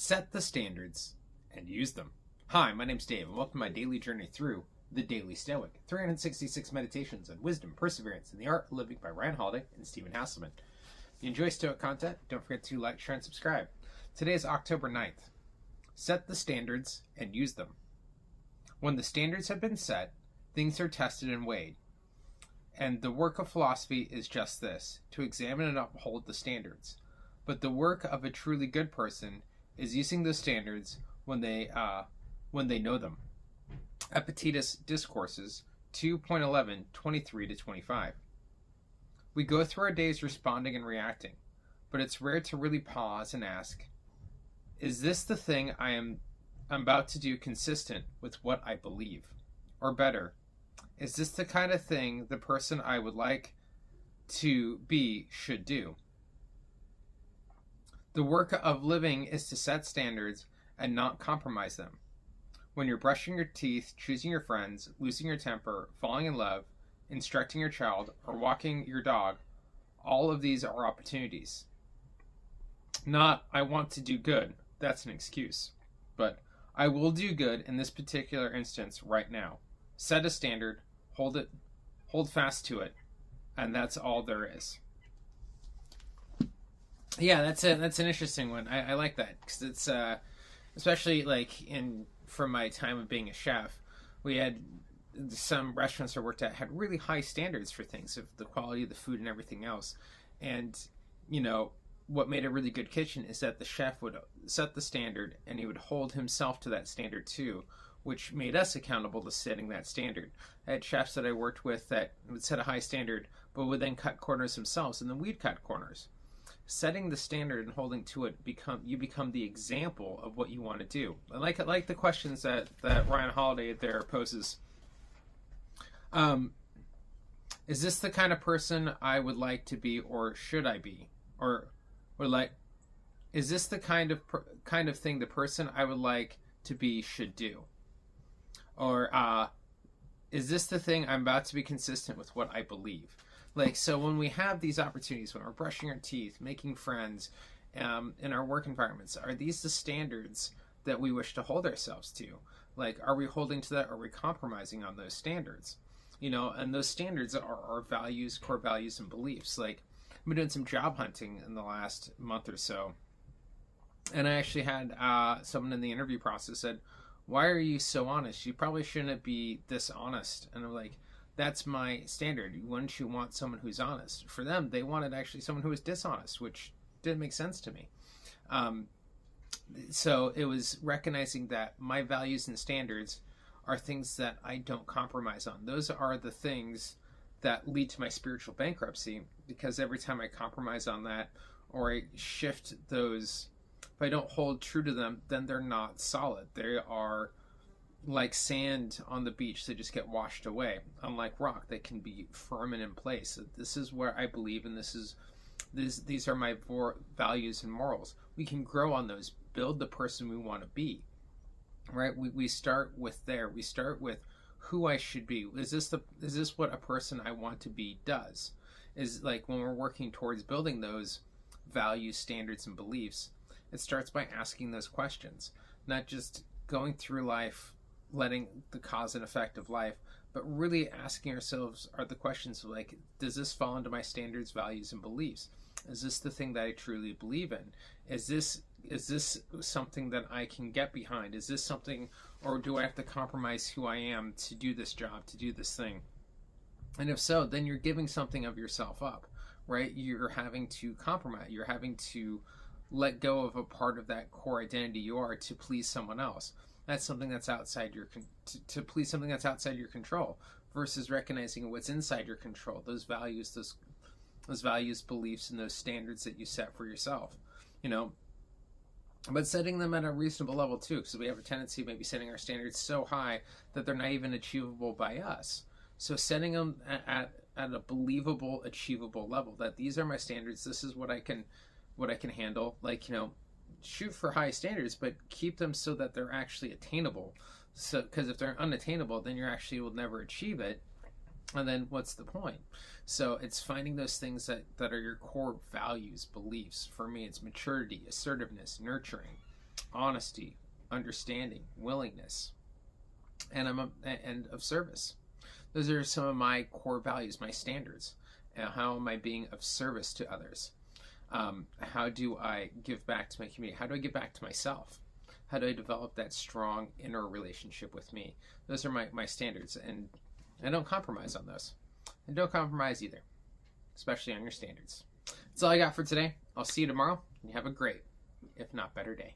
Set the standards and use them. Hi, my name's Dave, and welcome to my daily journey through the Daily Stoic, 366 meditations on wisdom, perseverance, and the art of living by Ryan Holiday and Stephen Hasselman. If you enjoy Stoic content, don't forget to like, share, and subscribe. Today is October 9th. Set the standards and use them. When the standards have been set, things are tested and weighed. And the work of philosophy is just this, to examine and uphold the standards. But the work of a truly good person is using those standards when they know them. EPICTETUS Discourses 2.11, 23 to 25. We go through our days responding and reacting, but it's rare to really pause and ask, is this the thing I'm about to do consistent with what I believe? Or better, is this the kind of thing the person I would like to be should do? The work of living is to set standards and not compromise them. When you're brushing your teeth, choosing your friends, losing your temper, falling in love, instructing your child, or walking your dog, all of these are opportunities. Not, I want to do good. That's an excuse. But I will do good in this particular instance right now. Set a standard, hold fast to it, and that's all there is. Yeah, that's an interesting one. I like that because it's especially like from my time of being a chef, we had some restaurants I worked at had really high standards for things, of the quality of the food and everything else. And what made a really good kitchen is that the chef would set the standard and he would hold himself to that standard too, which made us accountable to setting that standard. I had chefs that I worked with that would set a high standard but would then cut corners themselves, and then we'd cut corners. Setting the standard and holding to it, you become the example of what you want to do. I like the questions that Ryan Holiday there poses. Is this the kind of person I would like to be, or should I be? Or like, is this the kind of thing the person I would like to be should do? Or is this the thing I'm about to be consistent with what I believe? Like, so when we have these opportunities, when we're brushing our teeth, making friends, in our work environments, are these the standards that we wish to hold ourselves to? Like, are we holding to that? Or are we compromising on those standards? And those standards are our values, core values, and beliefs. Like, I've been doing some job hunting in the last month or so, and I actually had someone in the interview process said, "Why are you so honest? You probably shouldn't be this honest." And I'm like, that's my standard. Wouldn't you want someone who's honest? For them, they wanted actually someone who was dishonest, which didn't make sense to me. So it was recognizing that my values and standards are things that I don't compromise on. Those are the things that lead to my spiritual bankruptcy, because every time I compromise on that, or I shift those, if I don't hold true to them, then they're not solid. They are like sand on the beach, they just get washed away. Unlike rock, they can be firm and in place. This is where I believe, and these are my values and morals. We can grow on those, build the person we want to be. Right? We start with there. We start with who I should be. Is this what a person I want to be does? Is like when we're working towards building those values, standards, and beliefs, it starts by asking those questions, not just going through life letting the cause and effect of life, but really asking ourselves are the questions of like, does this fall into my standards, values, and beliefs? Is this the thing that I truly believe in? Is this something that I can get behind? Is this something, or do I have to compromise who I am to do this job, to do this thing? And if so, then you're giving something of yourself up, right? You're having to compromise. You're having to let go of a part of that core identity you are to please someone else. That's something that's outside to please something that's outside your control, versus recognizing what's inside your control. Those values, those values, beliefs, and those standards that you set for yourself. But setting them at a reasonable level too, because we have a tendency of maybe setting our standards so high that they're not even achievable by us. So setting them at a believable, achievable level. That these are my standards. This is what I can handle. Like, shoot for high standards, but keep them so that they're actually attainable. So, because if they're unattainable, then you actually will never achieve it. And then what's the point? So it's finding those things that are your core values, beliefs. For me, it's maturity, assertiveness, nurturing. honesty, understanding, willingness, and and of service. Those are some of my core values, my standards. How am I being of service to others? How do I give back to my community? How do I give back to myself? How do I develop that strong inner relationship with me? Those are my standards, and I don't compromise on those. And don't compromise either, especially on your standards. That's all I got for today. I'll see you tomorrow, and you have a great, if not better, day.